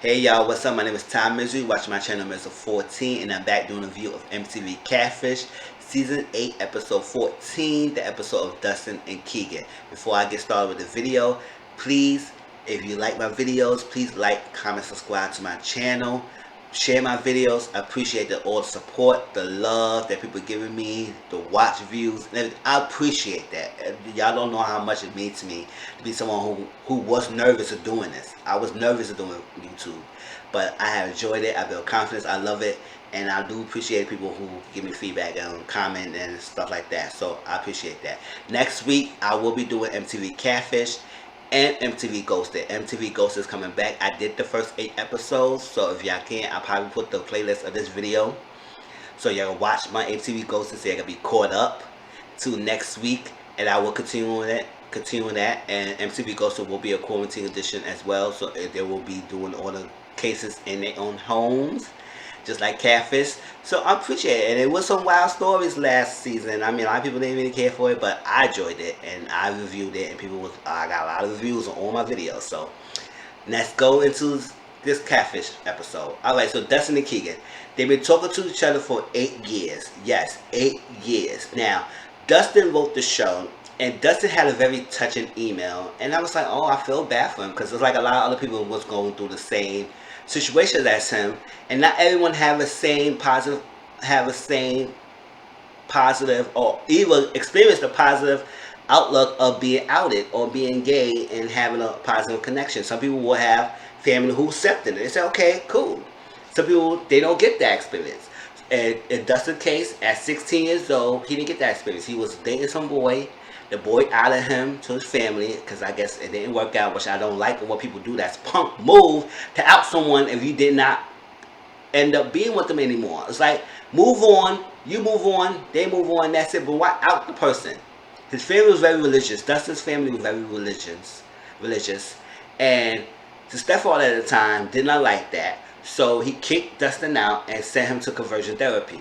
Hey y'all, what's up? My name is Mizzle. You watching my channel Mizzle 14, and I'm back doing a review of MTV Catfish Season 8, Episode 14, the episode of Dustin and Keegan. Before I get started with the video, please, if you like my videos, please like, comment, subscribe to my channel. Share my videos. I appreciate all the support, the love that people are giving me, the watch views, and everything. I appreciate that. Y'all don't know how much it means to me to be someone who was nervous of doing this. I was nervous of doing YouTube, but I have enjoyed it. I built confidence. I love it, and I do appreciate people who give me feedback and comment and stuff like that. So I appreciate that. Next week I will be doing MTV Catfish and MTV Ghosted. MTV Ghosted is coming back. I did the first 8 episodes, so if y'all can, I'll probably put the playlist of this video so y'all can watch my MTV Ghosted so y'all can be caught up to next week, and I will continue that. And MTV Ghosted will be a quarantine edition as well, so they will be doing all the cases in their own homes, just like Catfish. So I appreciate it. And it was some wild stories last season. I mean, a lot of people didn't really care for it, but I enjoyed it and I reviewed it, and I got a lot of reviews on all my videos. So let's go into this Catfish episode. Alright, so Dustin and Keegan, they've been talking to each other for 8 years. Yes, 8 years. Now, Dustin wrote the show, and Dustin had a very touching email, and I was like, oh, I feel bad for him, because it's like a lot of other people was going through the same situation as him, and not everyone have the same positive, or even experience the positive outlook of being outed or being gay and having a positive connection. Some people will have family who accepted it. They say, okay, cool. Some people, they don't get that experience. And in Dustin's case, at 16 years old, he didn't get that experience. He was dating some boy. The boy outed him to his family because I guess it didn't work out, which I don't like what people do. That's punk move to out someone if you did not end up being with them anymore. It's like, move on, you move on, they move on, that's it. But why out the person? His family was very religious. Dustin's family was very religious, and the stepfather at the time did not like that, so he kicked Dustin out and sent him to conversion therapy,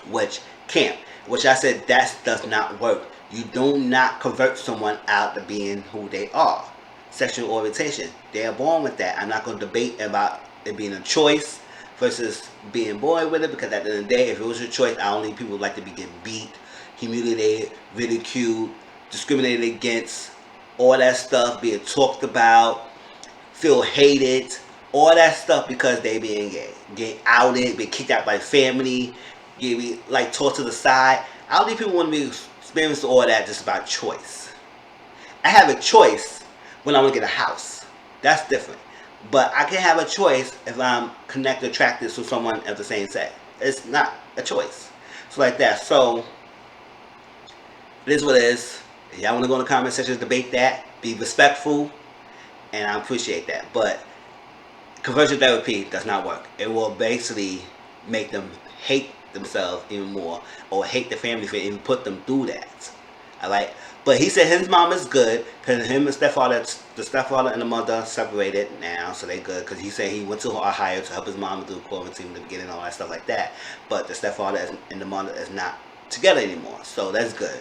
which I said that does not work. You do not convert someone out of being who they are. Sexual orientation. They are born with that. I'm not going to debate about it being a choice versus being born with it, because at the end of the day, if it was a choice, I don't think people would like to be getting beat, humiliated, ridiculed, discriminated against, all that stuff, being talked about, feel hated, all that stuff because they being gay. Getting outed, being kicked out by family, getting like tossed to the side. I don't think people want to be experiencing all that just about choice. I have a choice when I want to get a house. That's different. But I can have a choice if I'm connected, attracted to someone of the same sex. It's not a choice. So like that. So it is what it is. If y'all want to go in the comment section, debate that, be respectful, and I appreciate that. But conversion therapy does not work. It will basically make them hate themselves even more, or hate the family for even put them through that. Alright? But he said his mom is good, because him and the stepfather and the mother separated now, so they good, because he said he went to Ohio to help his mom do quarantine in the beginning, all that stuff like that. But the stepfather and the mother is not together anymore, so that's good.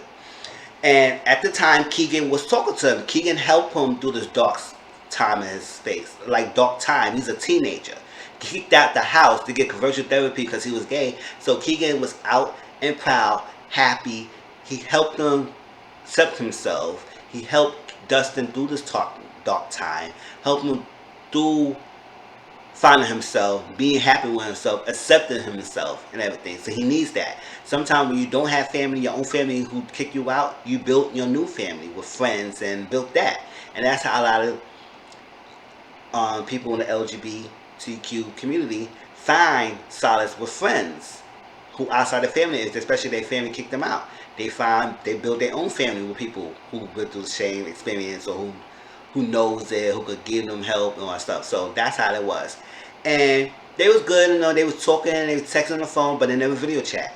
And at the time, Keegan was talking to him. Keegan helped him through this dark time in his space, like dark time. He's a teenager. Kicked out the house to get conversion therapy because he was gay. So Keegan was out and proud, happy. He helped him accept himself. He helped Dustin through this dark time. Helped him through finding himself, being happy with himself, accepting himself and everything. So he needs that. Sometimes when you don't have family, your own family who kick you out, you built your new family with friends and built that. And that's how a lot of people in the LGBTQ community find solace with friends who outside the family, especially their family kicked them out. They build their own family with people who went through the same experience, or who knows it, who could give them help and all that stuff. So that's how it was. And they was good, you know, they was talking, they was texting on the phone, but they never video chat.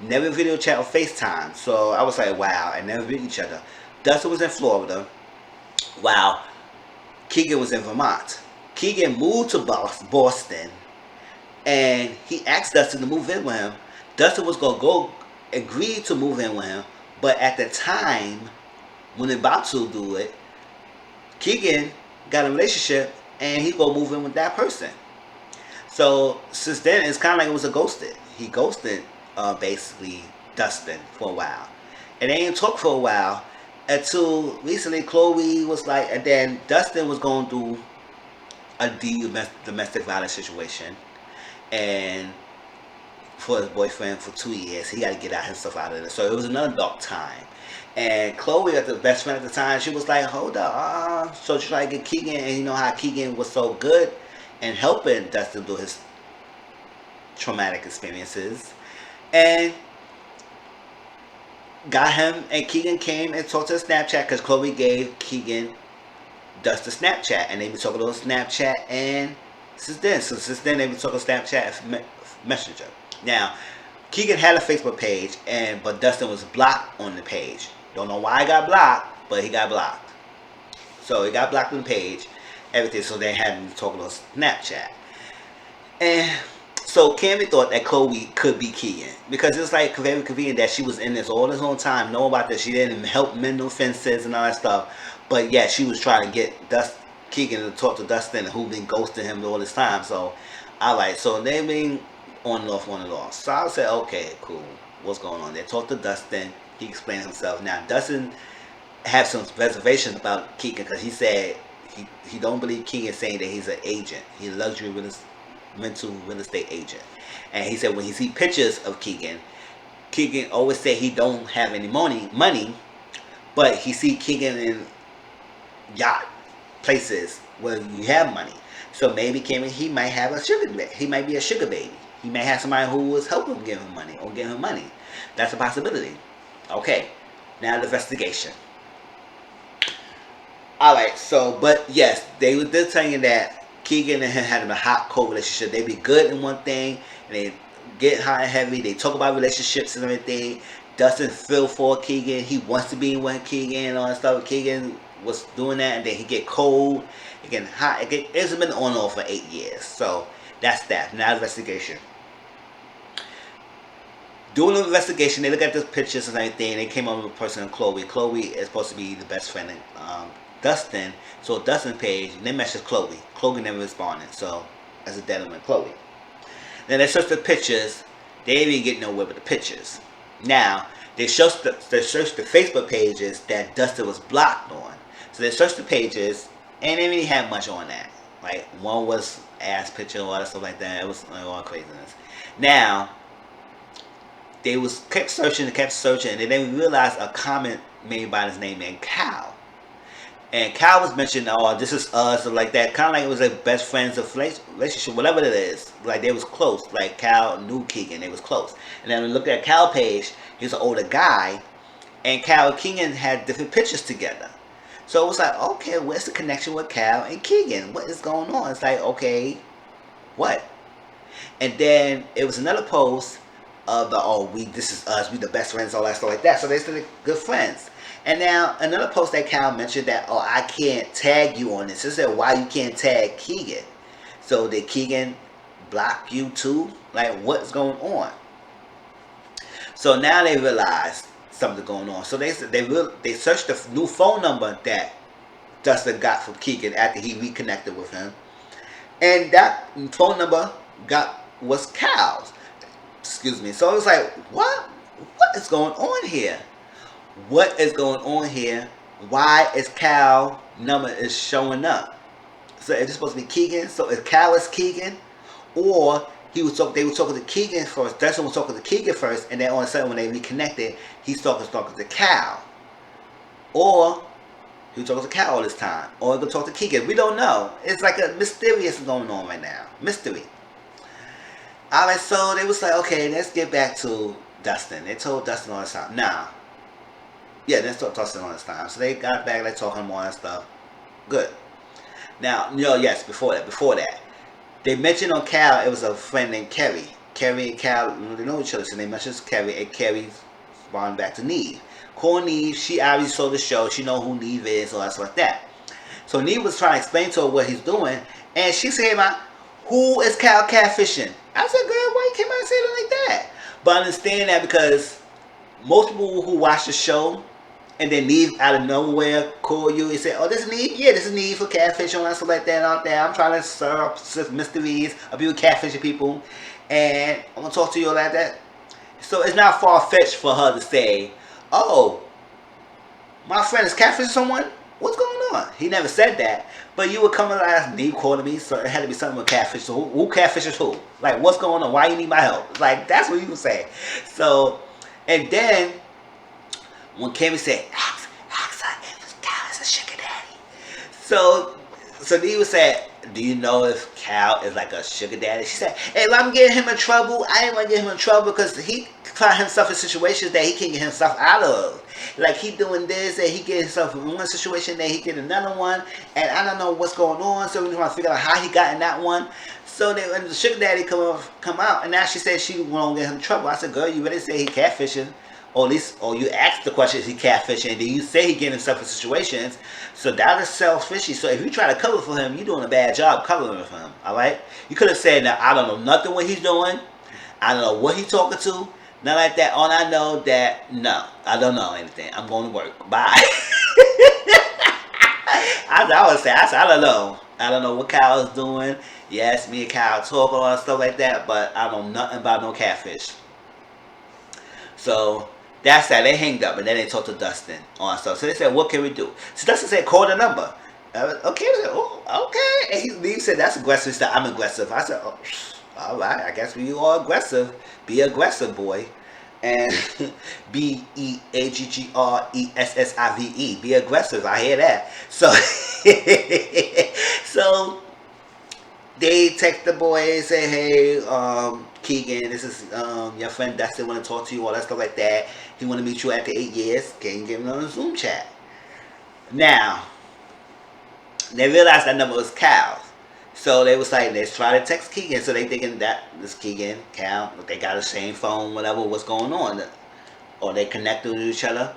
Never video chat or FaceTime. So I was like, wow, I never meet each other. Dustin was in Florida, while Keegan was in Vermont. Keegan moved to Boston, and he asked Dustin to move in with him. Dustin was going to go agree to move in with him, but at the time when they're about to do it, Keegan got in a relationship and he's gonna move in with that person. So since then, it's kind of like it was a ghosted. He ghosted basically Dustin for a while, and they didn't talk for a while until recently. Chloe was like, and then Dustin was going through a domestic violence situation, and for his boyfriend for 2 years, he got to get out himself out of it. So it was another dark time. And Chloe, the best friend at the time, she was like, "Hold up," so she tried to get Keegan, and you know how Keegan was so good and helping Dustin through his traumatic experiences, and got him. And Keegan came and talked to Snapchat because Chloe gave Keegan Dustin Snapchat, and they been talking on Snapchat, and since then they been talking Snapchat Messenger. Now, Keegan had a Facebook page, but Dustin was blocked on the page. Don't know why he got blocked, but he got blocked. So he got blocked on the page, everything. So they had him talking on Snapchat, and so Cammy thought that Chloe could be Keegan because it's like very convenient that she was in this all this whole time, know about this. She didn't help mend no fences and all that stuff, but yeah, she was trying to get Keegan to talk to Dustin, who been ghosting him all this time. So, alright, so they been on and off, on and off. So I said, okay, cool. What's going on? They talked to Dustin. He explained himself. Now Dustin had some reservations about Keegan because he said he don't believe Keegan saying that he's an agent. He's a luxury rental real estate agent. And he said when he see pictures of Keegan always say he don't have any money, but he see Keegan in yacht places where you have money. So maybe he might have he might be a sugar baby. He may have somebody who was helping him give him money or give him money. That's a possibility. Okay, now the investigation. Alright, so, but yes, they were just saying that Keegan and him had a hot, cold relationship. They be good in one thing, and they get hot and heavy. They talk about relationships and everything. Dustin feel for Keegan. He wants to be with Keegan and all that stuff. Keegan was doing that, and then he get cold. It get hot. It's been on and off for 8 years. So that's that. Now investigation. Doing the investigation, they look at the pictures and everything. They came up with a person named Chloe. Chloe is supposed to be the best friend of Dustin. So Dustin page, and they messaged Chloe. Chloe never responded. So that's a dead on Chloe. Then they searched the pictures. They didn't even get nowhere with the pictures. Now they searched the Facebook pages that Dustin was blocked on. So they searched the pages, and they didn't really have much on that. Like one was ass picture, all that stuff like that. It was all craziness. Now they kept searching, and then they realized a comment made by this name named Cal. And Cal was mentioning, "Oh, this is us," or like that. Kind of like it was like best friends of relationship, whatever it is. Like they was close. Like Cal knew Keegan, they was close. And then we looked at Cal page. He was an older guy, and Cal and Keegan had different pictures together. So it was like, okay, where's the connection with Cal and Keegan? What is going on? It's like, okay, what? And then it was another post of this is us, we the best friends, all that stuff like that. So they still good friends. And now another post that Cal mentioned that, I can't tag you on this. It said, why you can't tag Keegan? So did Keegan block you too? Like, what's going on? So now they realized something going on. So they searched the new phone number that Dustin got from Keegan after he reconnected with him, and that phone number was Cal's. Excuse me. So it was like, what is going on here? What is going on here? Why is Cal number is showing up? So it's supposed to be Keegan. So if Cal is Keegan, or they were talking to Keegan first. Dustin was talking to Keegan first, and then all of a sudden when they reconnected, he's talking to Cal, or he was talking to Cal all this time, or he was talking to Keegan. We don't know. It's like a mysterious going on right now. Mystery. Alright, so they was like, okay, let's get back to Dustin. They told Dustin all this time. Let's talk Dustin all this time. So they got back, like talking more and stuff. Good. Now, yes, before that. They mentioned on Cal, it was a friend named Kerry. Kerry and Cal, they know each other, so they mentioned Kerry, and Kerry spawned back to Neve. Call Neve, she already saw the show, she know who Neve is, all that stuff like that. So Neve was trying to explain to her what he's doing, and she said, who is Cal catfishing? I said, girl, why you came out and said it like that? But I understand that because most people who watch the show and then Neve out of nowhere call you and say, "Oh, this is Neve? Yeah, this is Neve for catfish and stuff like that out there. I'm trying to stir up mysteries of you catfishing people, and I'm gonna talk to you like that." So it's not far fetched for her to say, "Oh, my friend is catfishing someone. What's going on?" He never said that, but you would come and ask Neve calling me, so it had to be something with catfish. So who catfishes who? Like, what's going on? Why you need my help? Like, that's what you would say. So, and then when Kimmy said, ask her if Cal is a sugar daddy. So Neve said, "Do you know if Cal is like a sugar daddy?" She said, "Hey, if I'm getting him in trouble, I ain't want to get him in trouble because he find himself in situations that he can't get himself out of. Like, he doing this and he get himself in one situation, then he get another one, and I don't know what's going on, so we trying to figure out how he got in that one." So then when the sugar daddy come out, and now she said she won't get him in trouble. I said, "Girl, you better say he catfishing. Or at least, or you ask the question, is he catfishing? And then you say he getting himself in situations. So that is self-fishy. So if you try to cover for him, you're doing a bad job covering for him. All right? You could have said, "Now, I don't know nothing what he's doing. I don't know what he's talking to. Not like that. All I know that, no, I don't know anything. I'm going to work. Bye." I would say, I don't know. I don't know what Kyle is doing. Yes, me and Kyle talk and stuff like that, but I know nothing about no catfish. So that's that. They hanged up and then they talked to Dustin on stuff. So they said, "What can we do?" So Dustin said, "Call the number." Okay. I said, "Oh, okay." And he said, "That's aggressive." He said, "I'm aggressive." I said, "Oh, all right. I guess we are aggressive. Be aggressive, boy." And BEAGGRESSIVE. Be aggressive. I hear that. So, so they text the boy and say, "Hey, Keegan, this is your friend Dustin want to talk to you, all that stuff like that. He want to meet you after 8 years. Can you give him on a Zoom chat?" Now, they realized that number was Cal's. So they was like, let's try to text Keegan. So they thinking that this Keegan, Cal, they got the same phone, whatever, what's going on. Or they connected with each other.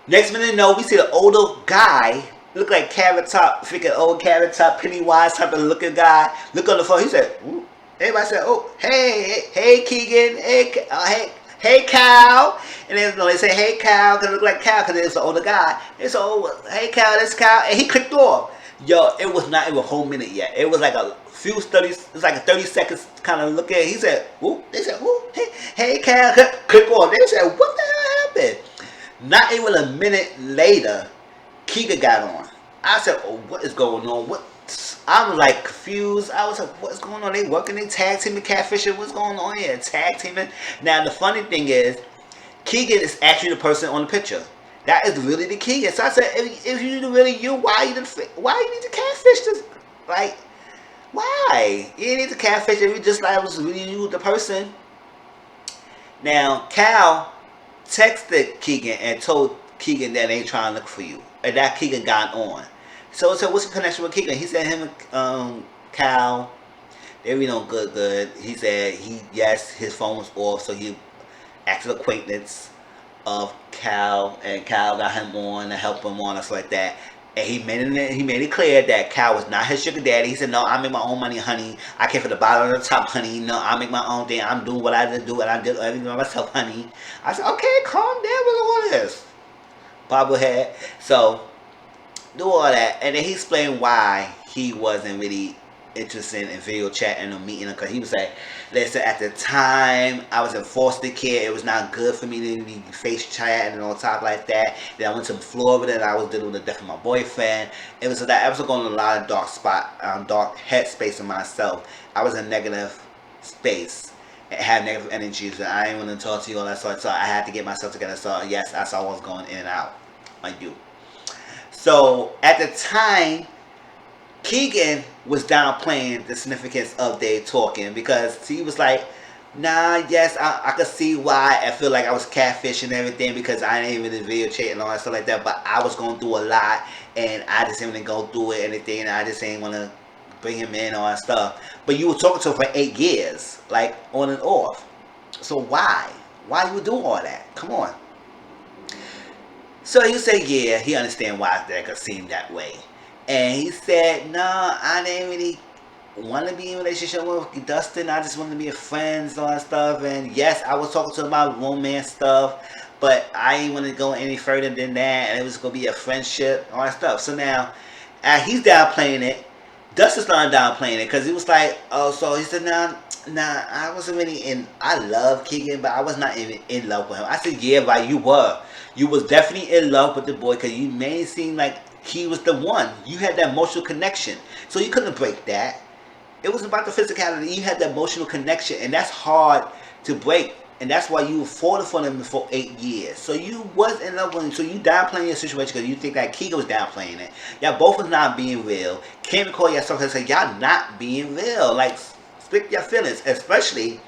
Next minute, you know, we see the older guy, look like Carrot Top, freaking old Carrot Top, Pennywise type of looking guy. Look on the phone. He said, "Ooh." Everybody said, "Oh, hey, Keegan, hey, Cal." And then they say, "Hey, Cal," because it looked like Cal, because it's the older guy. They said, "Oh, hey, Cal, this Cal." And he clicked off. Yo, it was not even a whole minute yet. It was like a few 30, it was like a 30 seconds kind of look at it. He said, "Whoop." They said, "Whoop, hey, Cal," click off. They said, "What the hell happened?" Not even a minute later, Keegan got on. I said, "Oh, what is going on? What?" I'm like confused. I was like, "What's going on? They working, they tag teaming catfishing. What's going on here? Tag teaming." Now the funny thing is, Keegan is actually the person on the picture. That is really the Keegan. So I said, if you really you, why you need to catfish this? Like, why? You need to catfish if you just like was really you the person. Now Cal texted Keegan and told Keegan that they ain't trying to look for you, and that Keegan got on. So I said, "What's the connection with Keegan?" He said him and Cal, they really no good. He said yes, his phone was off, so he asked an acquaintance of Cal, and Cal got him on to help him on and stuff like that. And he made it clear that Cal was not his sugar daddy. He said, "No, I make my own money, honey. I came from the bottom of the top, honey. No, I make my own thing. I'm doing what I did do, and I did everything by myself, honey." I said, "Okay, calm down with all this, bobblehead." So do all that, and then he explained why he wasn't really interested in video chatting or meeting him, because he was like, "Listen, at the time I was in foster care, it was not good for me to be face chatting and on top like that. Then I went to Florida and I was dealing with the death of my boyfriend. It was that I was going to a lot of dark headspace in myself. I was in negative space and had negative energies, and I didn't want to talk to you all that sort. So I had to get myself together. So yes, I saw what was going in and out like you." So at the time, Keegan was downplaying the significance of their talking, because he was like, "Nah, yes, I could see why I feel like I was catfishing and everything, because I didn't even video chat and all that stuff like that, but I was going through a lot and I just didn't go through it and anything, and I just didn't want to bring him in and all that stuff." But you were talking to him for 8 years, like on and off. So why? Why you do all that? Come on. So he said, yeah, he understand why that could seem that way. And he said, "No, I didn't really want to be in a relationship with Dustin. I just wanted to be friends and all that stuff. And yes, I was talking to him about romance stuff, but I ain't want to go any further than that, and it was gonna be a friendship, all that stuff. So now, he's downplaying it. Dustin started downplaying it because he was like, oh, so he said, nah, I wasn't really in. I love Keegan, but I was not in love with him. I said, yeah, right, you were. You was definitely in love with the boy because you made it seem like he was the one. You had that emotional connection, so you couldn't break that. It was about the physicality. You had the emotional connection, and that's hard to break. And that's why you fought for him for 8 years. So you was in love with him. So you downplaying your situation because you think that Keegan was downplaying it. Y'all both was not being real. Can't record yourself and say y'all not being real. Like, split your feelings. Especially,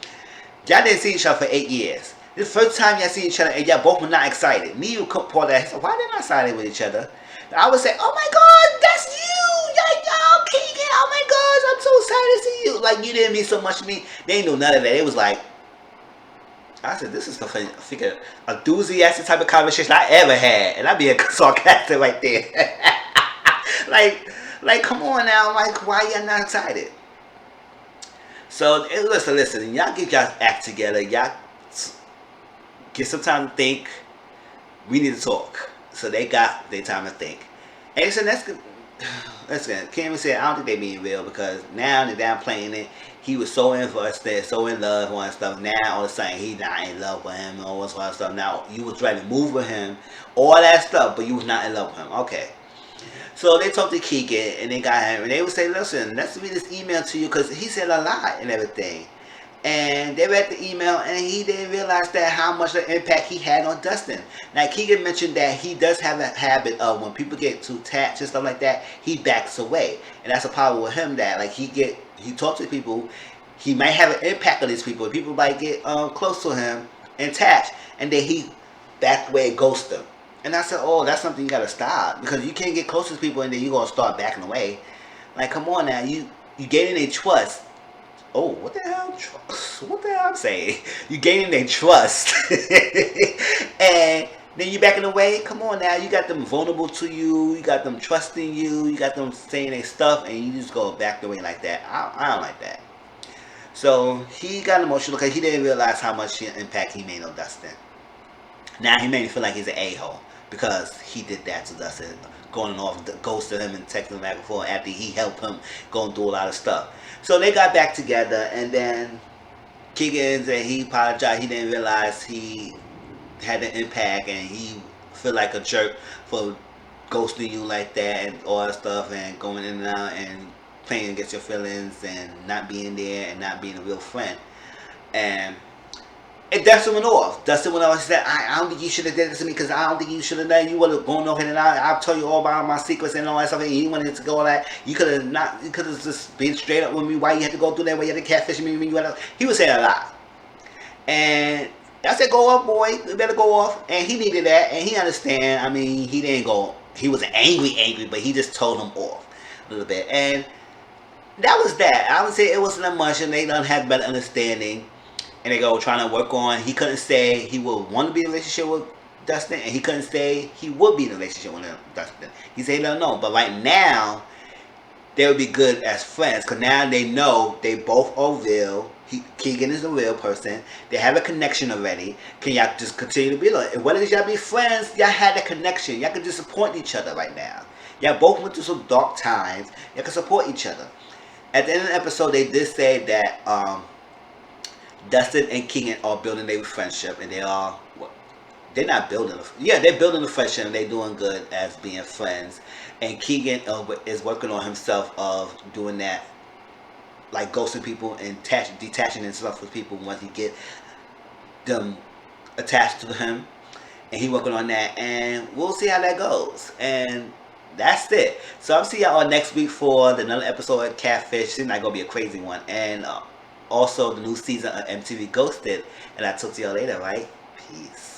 y'all didn't see each other for 8 years. This first time y'all see each other and y'all both were not excited. Me and Paul that said, why they not excited with each other? I would say, oh my God, that's you! Y'all, Keegan, oh my gosh, I'm so excited to see you. Like, you didn't mean so much to me. They didn't know none of that. It was like, I said, this is the enthusiastic type of conversation I ever had. And I'd be a sarcastic right there. like, come on now. Like, why y'all not excited? So, listen. Y'all get y'all act together. Y'all get some time to think. We need to talk. So they got their time to think. And so that's good. Listen, Kim said, I don't think they being real because now they're downplaying it. He was so invested, so in love, all that stuff. Now all of a sudden he's not in love with him, all this other stuff. Now you was trying to move with him, all that stuff, but you was not in love with him. Okay. So they talked to Keegan and they got him, and they would say, listen, let's read this email to you because he said a lot and everything. And they read the email and he didn't realize that how much of impact he had on Dustin. Now Keegan mentioned that he does have a habit of when people get too attached and stuff like that, he backs away. And that's a problem with him that like he talks to people, he might have an impact on these people. People might get close to him and attached, and then he back away, ghost them. And I said, oh, that's something you gotta stop because you can't get close to people and then you're gonna start backing away. Like, come on now, you gaining their trust. Oh, what the hell? What the hell I'm saying? You gaining their trust, and then you backing away. Come on now, you got them vulnerable to you. You got them trusting you. You got them saying their stuff, and you just go back away like that. I don't like that. So he got emotional because he didn't realize how much impact he made on Dustin. Now he made me feel like he's an a-hole because he did that to Dustin, going off, ghosting him and texting him back and forth after he helped him going through a lot of stuff. So they got back together, and then Keegan said he apologized. He didn't realize he had an impact, and he feel like a jerk for ghosting you like that and all that stuff, and going in and out and playing against your feelings and not being there and not being a real friend. And Dustin went off. Dustin went off and said, I don't think you should have did this to me because I don't think you should have done it. You would have gone over and I'll tell you all about my secrets and all that stuff. And you wanted to go all that. You could have just been straight up with me. Why you had to go through that? Why you had to catfish me? He was saying a lot. And I said, go off, boy. You better go off. And he needed that. And he understand. I mean, he didn't go. He was angry, but he just told him off a little bit. And that was that. I would say it wasn't that much. And they done had better understanding. And they go trying to work on. He couldn't say he would want to be in a relationship with Dustin, and he couldn't say he would be in a relationship with Dustin. He said he don't know, but right now they would be good as friends because now they know they both are real. Keegan is a real person. They have a connection already. Can y'all just continue to be like? Whether y'all be friends, y'all had a connection. Y'all can just support each other right now. Y'all both went through some dark times. Y'all can support each other. At the end of the episode, they did say that. Dustin and Keegan are building their friendship, and they're not building. They're building a friendship, and they're doing good as being friends. And Keegan is working on himself of doing that, like ghosting people and detaching himself with people once he get them attached to him, and he working on that. And we'll see how that goes. And that's it. So I'll see y'all next week for another episode of Catfish. It's not gonna be a crazy one, and. Also, the new season of MTV Ghosted. And I'll talk to y'all later, right? Peace.